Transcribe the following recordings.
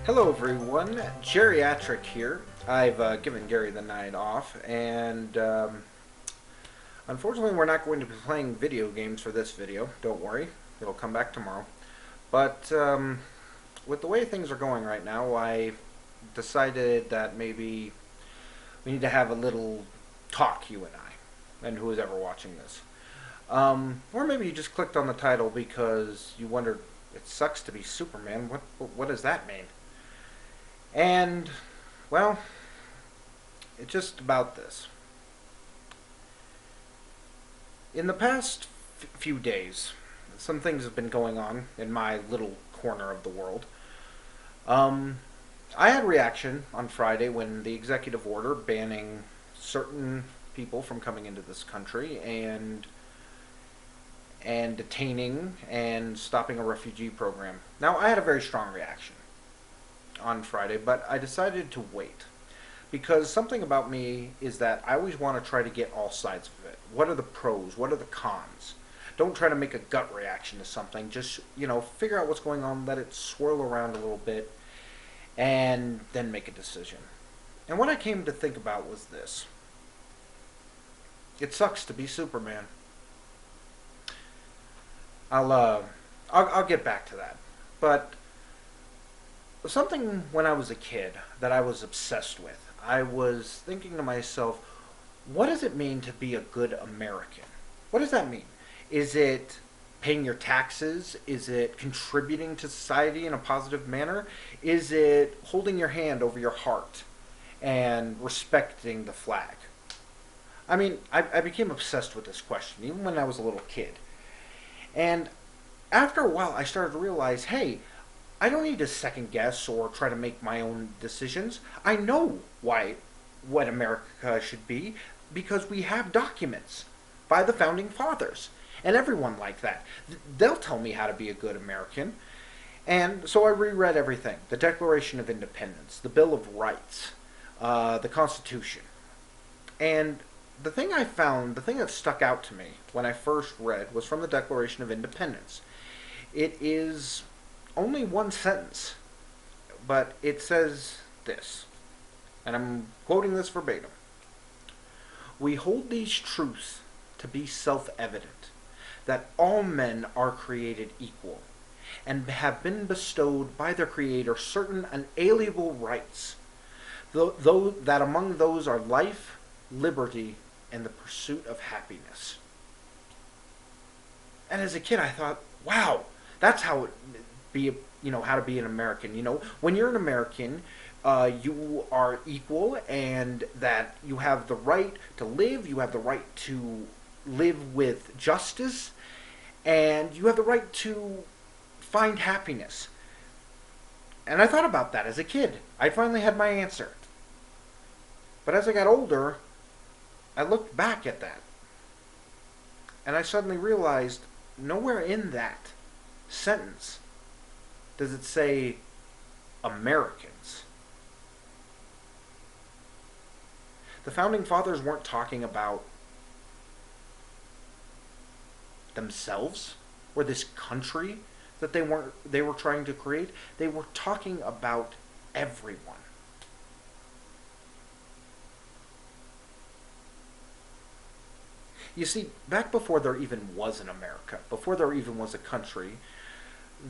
Hello everyone, Jerryactric here. I've given Gary the night off, and unfortunately we're not going to be playing video games for this video. Don't worry, it'll come back tomorrow. But with the way things are going right now, I decided that maybe we need to have a little talk, you and who is ever watching this. Or maybe you just clicked on the title because you wondered, it sucks to be Superman. What does that mean? And, well, it's just about this. In the past few days, some things have been going on in my little corner of the world. I had a reaction on Friday when the executive order banning certain people from coming into this country and detaining and stopping a refugee program. Now, I had a very strong reaction on Friday, but I decided to wait because something about me is that I always want to try to get all sides of it. What are the pros? What are the cons? Don't try to make a gut reaction to something. Just, figure out what's going on, let it swirl around a little bit, and then make a decision. And what I came to think about was this. It sucks to be Superman. I'll get back to that. But something when I was a kid that I was obsessed with. I was thinking to myself, what does it mean to be a good American? What does that mean? Is it paying your taxes? Is it contributing to society in a positive manner? Is it holding your hand over your heart and respecting the flag? I mean, I became obsessed with this question, even when I was a little kid. And after a while, I started to realize, hey, I don't need to second guess or try to make my own decisions. I know what America should be because we have documents by the founding fathers and everyone like that. They'll tell me how to be a good American. And so I reread everything: the Declaration of Independence, the Bill of Rights, the Constitution. And the thing I found, the thing that stuck out to me when I first read was from the Declaration of Independence. It is only one sentence, but it says this, and I'm quoting this verbatim. We hold these truths to be self-evident, that all men are created equal, and have been bestowed by their Creator certain unalienable rights, though that among those are life, liberty, and the pursuit of happiness. And as a kid, I thought, wow, that's how how to be an American. When you're an American, you are equal, and that you have the right to live, you have the right to live with justice, and you have the right to find happiness. And I thought about that as a kid. I finally had my answer. But as I got older, I looked back at that, and I suddenly realized nowhere in that sentence does it say Americans. The founding fathers weren't talking about themselves or this country that they were trying to create. They were talking about everyone. You see, back before there even was an America, before there even was a country,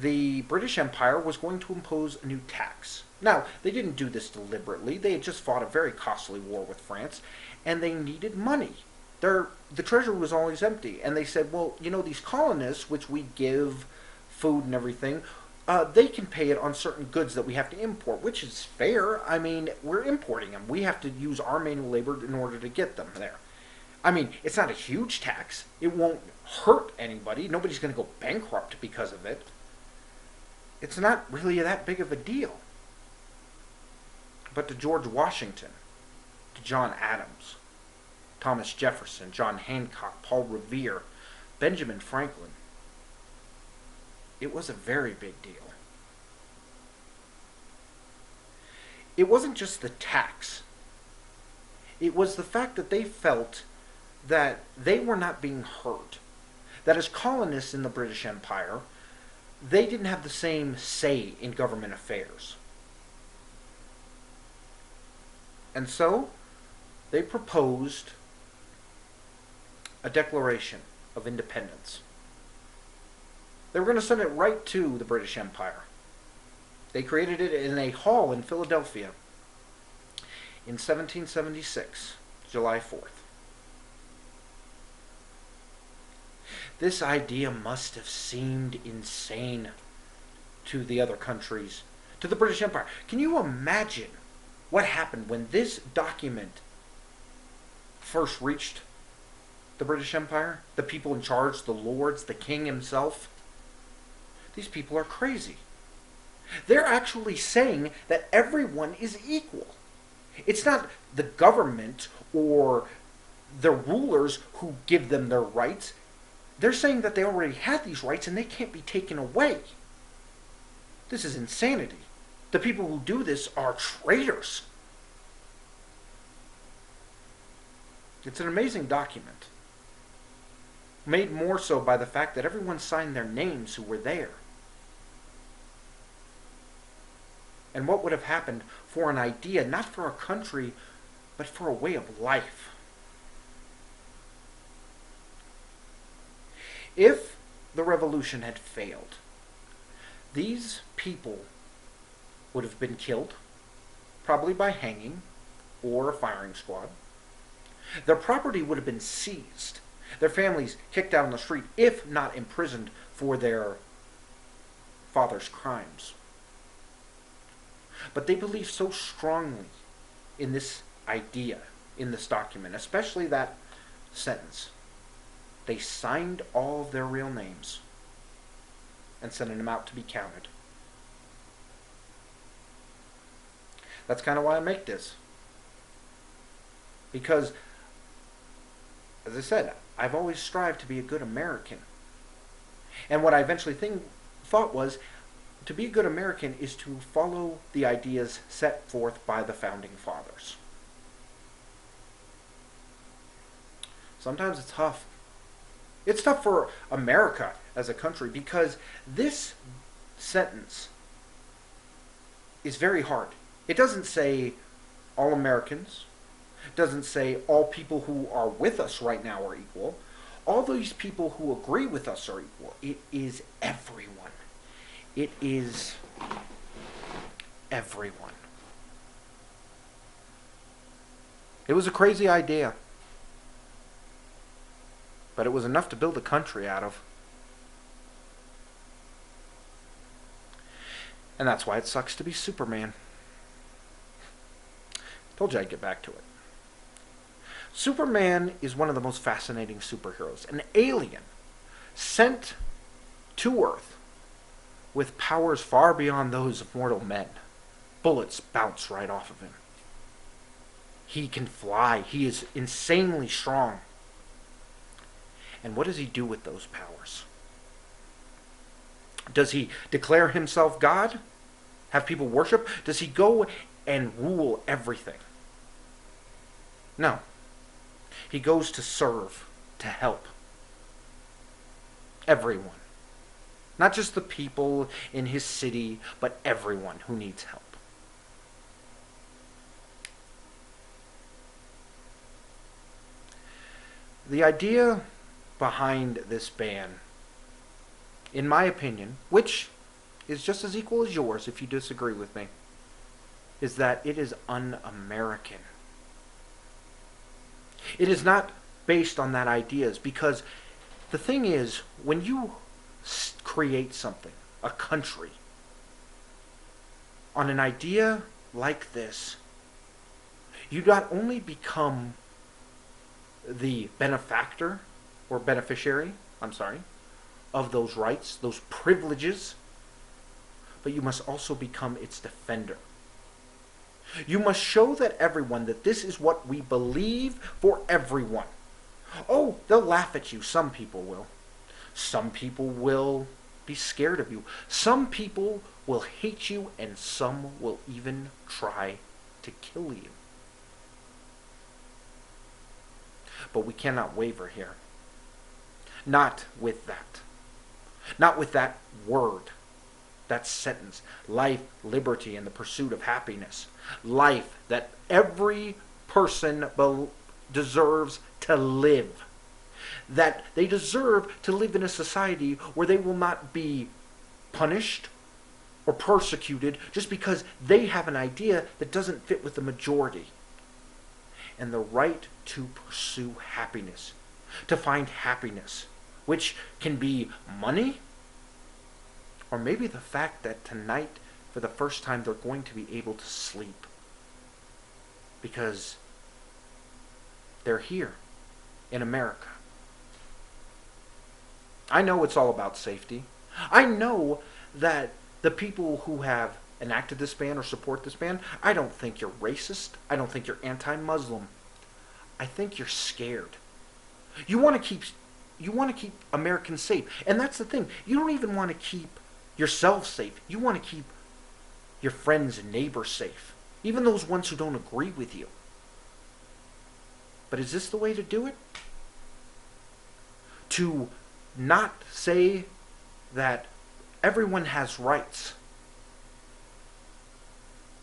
the British Empire was going to impose a new tax. Now, they didn't do this deliberately. They had just fought a very costly war with France, and they needed money. The treasury was always empty, and they said, well, these colonists, which we give food and everything, they can pay it on certain goods that we have to import, which is fair. I mean, we're importing them. We have to use our manual labor in order to get them there. I mean, it's not a huge tax. It won't hurt anybody. Nobody's going to go bankrupt because of it. It's not really that big of a deal. But to George Washington, to John Adams, Thomas Jefferson, John Hancock, Paul Revere, Benjamin Franklin, it was a very big deal. It wasn't just the tax. It was the fact that they felt that they were not being heard. That as colonists in the British Empire, they didn't have the same say in government affairs. And so they proposed a declaration of independence. They were going to send it right to the British Empire. They created it in a hall in Philadelphia in 1776, July 4th. This idea must have seemed insane to the other countries, to the British Empire. Can you imagine what happened when this document first reached the British Empire? The people in charge, the lords, the king himself. These people are crazy. They're actually saying that everyone is equal. It's not the government or the rulers who give them their rights. They're saying that they already had these rights and they can't be taken away. This is insanity. The people who do this are traitors. It's an amazing document. Made more so by the fact that everyone signed their names who were there. And what would have happened for an idea, not for a country, but for a way of life. If the revolution had failed, these people would have been killed, probably by hanging or a firing squad. Their property would have been seized. Their families kicked out on the street, if not imprisoned for their father's crimes. But they believed so strongly in this idea, in this document, especially that sentence. They signed all of their real names and sent them out to be counted. That's kind of why I make this. Because, as I said, I've always strived to be a good American. And what I eventually thought was, to be a good American is to follow the ideas set forth by the Founding Fathers. Sometimes it's tough. It's tough for America as a country because this sentence is very hard. It doesn't say all Americans. It doesn't say all people who are with us right now are equal. All these people who agree with us are equal. It is everyone. It is everyone. It was a crazy idea. But it was enough to build a country out of. And that's why it sucks to be Superman. Told you I'd get back to it. Superman is one of the most fascinating superheroes. An alien sent to Earth with powers far beyond those of mortal men. Bullets bounce right off of him. He can fly. He is insanely strong. And what does he do with those powers? Does he declare himself God? Have people worship? Does he go and rule everything? No. He goes to serve, to help. Everyone. Not just the people in his city, but everyone who needs help. The idea behind this ban, in my opinion, which is just as equal as yours if you disagree with me, is that it is un-American. It is not based on that ideas, because the thing is, when you create something, a country, on an idea like this, you not only become the benefactor or beneficiary, of those rights, those privileges, but you must also become its defender. You must show that everyone that this is what we believe for everyone. Oh, they'll laugh at you. Some people will. Some people will be scared of you. Some people will hate you, and some will even try to kill you. But we cannot waver here. Not with that. Not with that word. that sentence: life, liberty, and the pursuit of happiness. Life, that every person deserves to live. That they deserve to live in a society where they will not be punished or persecuted just because they have an idea that doesn't fit with the majority. And the right to pursue happiness, to find happiness, which can be money, or maybe the fact that tonight, for the first time, they're going to be able to sleep. Because they're here in America. I know it's all about safety. I know that the people who have enacted this ban or support this ban, I don't think you're racist. I don't think you're anti-Muslim. I think you're scared. You want to keep Americans safe. And that's the thing. You don't even want to keep yourself safe. You want to keep your friends and neighbors safe. Even those ones who don't agree with you. But is this the way to do it? To not say that everyone has rights,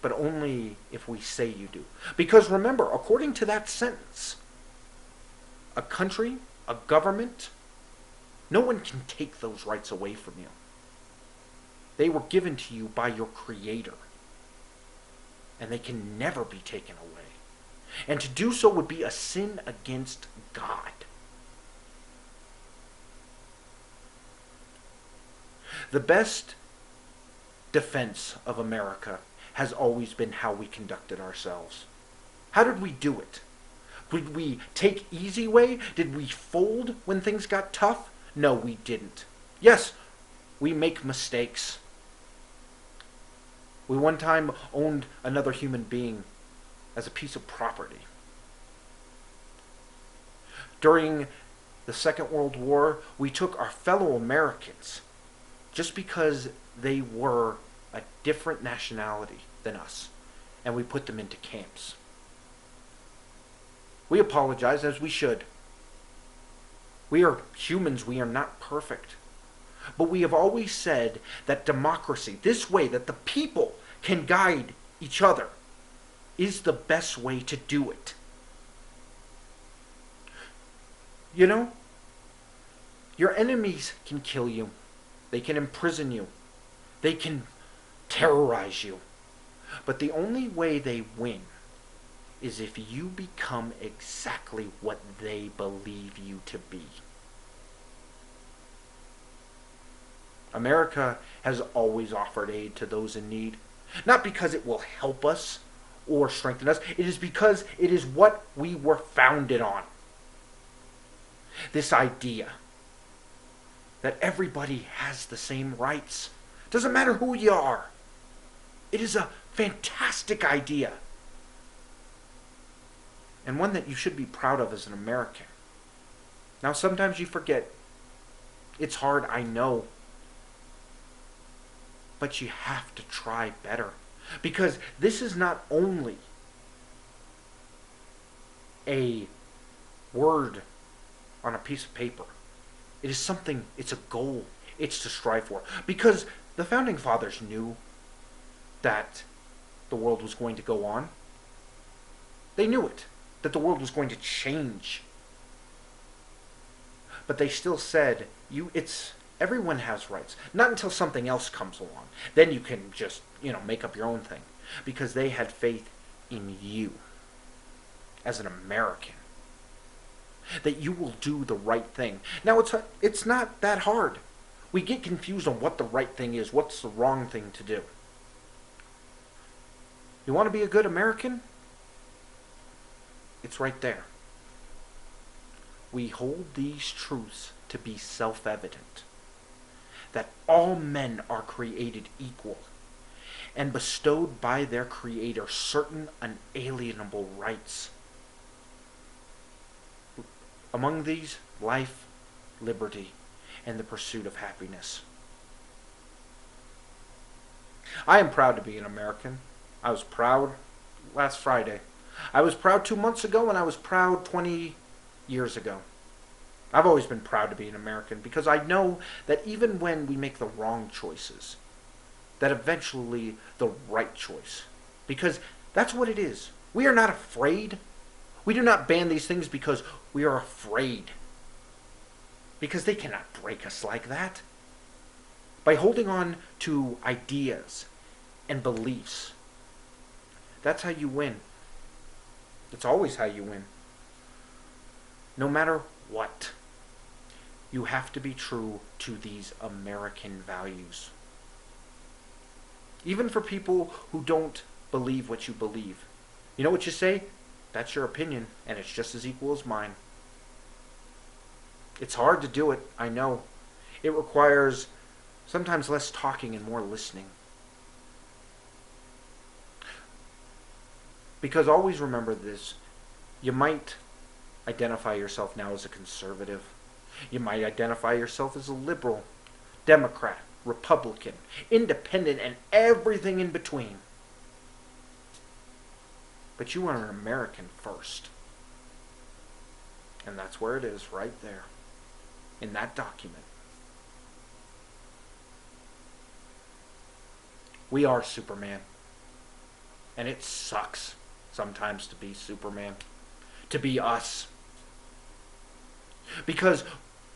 but only if we say you do. Because remember, according to that sentence, a country, a government, no one can take those rights away from you. They were given to you by your Creator. And they can never be taken away. And to do so would be a sin against God. The best defense of America has always been how we conducted ourselves. How did we do it? Did we take easy way? Did we fold when things got tough? No, we didn't. Yes, we make mistakes. We one time owned another human being as a piece of property. During the Second World War, we took our fellow Americans just because they were a different nationality than us, and we put them into camps. We apologize, as we should. We are humans, we are not perfect. But we have always said that democracy, this way that the people can guide each other, is the best way to do it. You know, your enemies can kill you. They can imprison you. They can terrorize you. But the only way they win is if you become exactly what they believe you to be. America has always offered aid to those in need. Not because it will help us or strengthen us. It is because it is what we were founded on. This idea that everybody has the same rights. Doesn't matter who you are. It is a fantastic idea. And one that you should be proud of as an American. Now, sometimes you forget. It's hard, I know. But you have to try better. Because this is not only a word on a piece of paper. It is something, it's a goal. It's to strive for. Because the Founding Fathers knew that the world was going to go on. They knew it. That the world was going to change. But they still said, everyone has rights. Not until something else comes along. Then you can just, make up your own thing. Because they had faith in you as an American. That you will do the right thing. Now, it's not that hard. We get confused on what the right thing is. What's the wrong thing to do? You want to be a good American? It's right there. We hold these truths to be self-evident. That all men are created equal and bestowed by their Creator certain unalienable rights. Among these, life, liberty, and the pursuit of happiness. I am proud to be an American. I was proud last Friday. I was proud 2 months ago, and I was proud 20 years ago. I've always been proud to be an American because I know that even when we make the wrong choices, that eventually the right choice. Because that's what it is. We are not afraid. We do not ban these things because we are afraid. Because they cannot break us like that. By holding on to ideas and beliefs, that's how you win. It's always how you win. No matter what, you have to be true to these American values. Even for people who don't believe what you believe. You know what you say? That's your opinion, and it's just as equal as mine. It's hard to do it, I know. It requires sometimes less talking and more listening. Because always remember this, you might identify yourself now as a conservative. You might identify yourself as a liberal, Democrat, Republican, independent, and everything in between. But you are an American first. And that's where it is, right there, in that document. We are Superman. And it sucks sometimes to be Superman. To be us. Because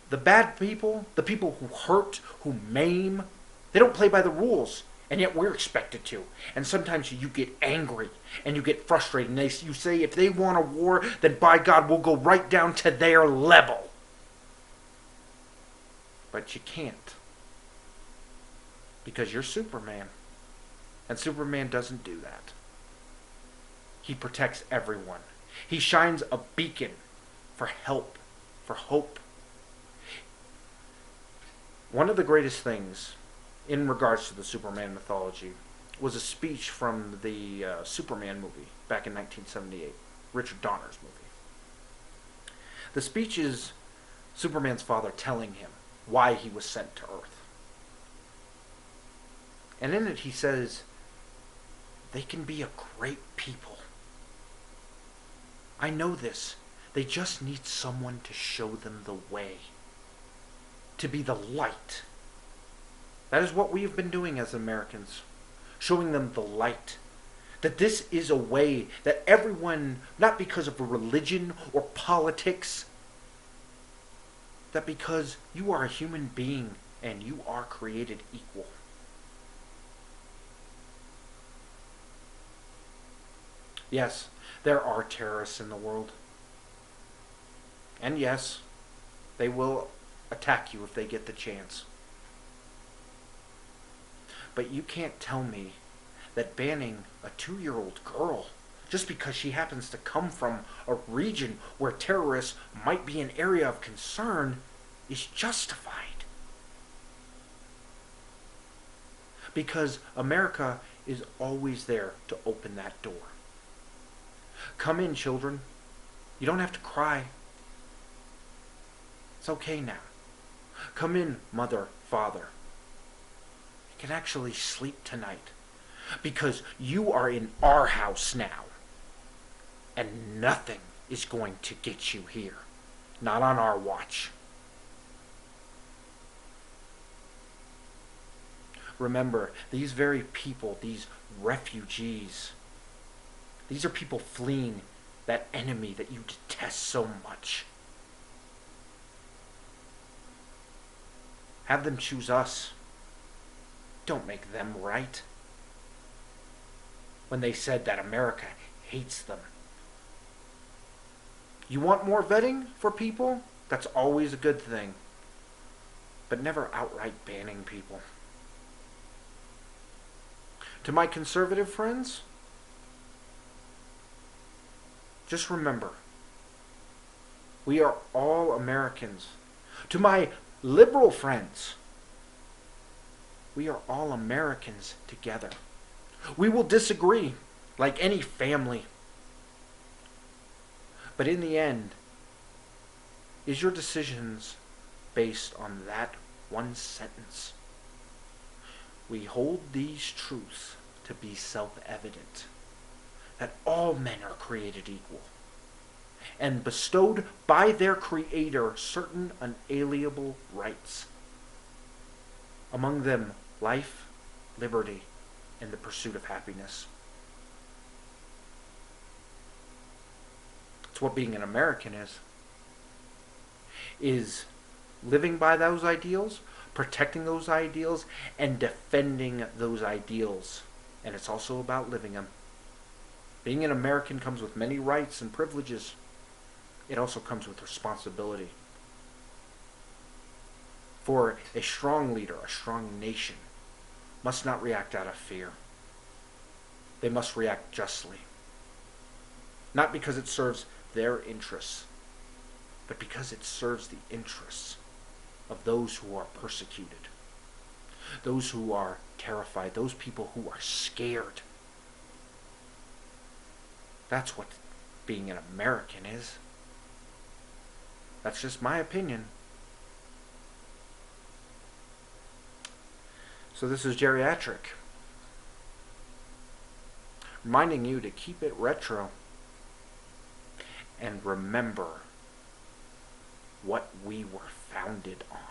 the bad people, the people who hurt, who maim, they don't play by the rules. And yet we're expected to. And sometimes you get angry and you get frustrated. And you say if they want a war, then by God, we'll go right down to their level. But you can't. Because you're Superman. And Superman doesn't do that. He protects everyone. He shines a beacon for help, for hope. One of the greatest things in regards to the Superman mythology was a speech from the Superman movie back in 1978, Richard Donner's movie. The speech is Superman's father telling him why he was sent to Earth. And in it he says, they can be a great people. I know this. They just need someone to show them the way. To be the light. That is what we have been doing as Americans. Showing them the light. That this is a way that everyone, not because of a religion or politics, that because you are a human being and you are created equal. Yes, there are terrorists in the world. And yes, they will attack you if they get the chance. But you can't tell me that banning a 2-year-old girl just because she happens to come from a region where terrorists might be an area of concern is justified. Because America is always there to open that door. Come in, children. You don't have to cry. It's okay now. Come in, mother, father. You can actually sleep tonight. Because you are in our house now. And nothing is going to get you here. Not on our watch. Remember, these very people, these refugees, these are people fleeing that enemy that you detest so much. Have them choose us. Don't make them right. When they said that America hates them. You want more vetting for people? That's always a good thing. But never outright banning people. To my conservative friends, just remember, we are all Americans. To my liberal friends, we are all Americans together. We will disagree, like any family. But in the end, is your decisions based on that one sentence? We hold these truths to be self-evident, that all men are created equal, and bestowed by their Creator certain unalienable rights. Among them, life, liberty, and the pursuit of happiness. It's what being an American is living by those ideals, protecting those ideals, and defending those ideals. And it's also about living them. Being an American comes with many rights and privileges. It also comes with responsibility. For a strong leader, a strong nation, must not react out of fear. They must react justly. Not because it serves their interests, but because it serves the interests of those who are persecuted, those who are terrified, those people who are scared. That's what being an American is. That's just my opinion. So this is Jerryactric, reminding you to keep it retro and remember what we were founded on.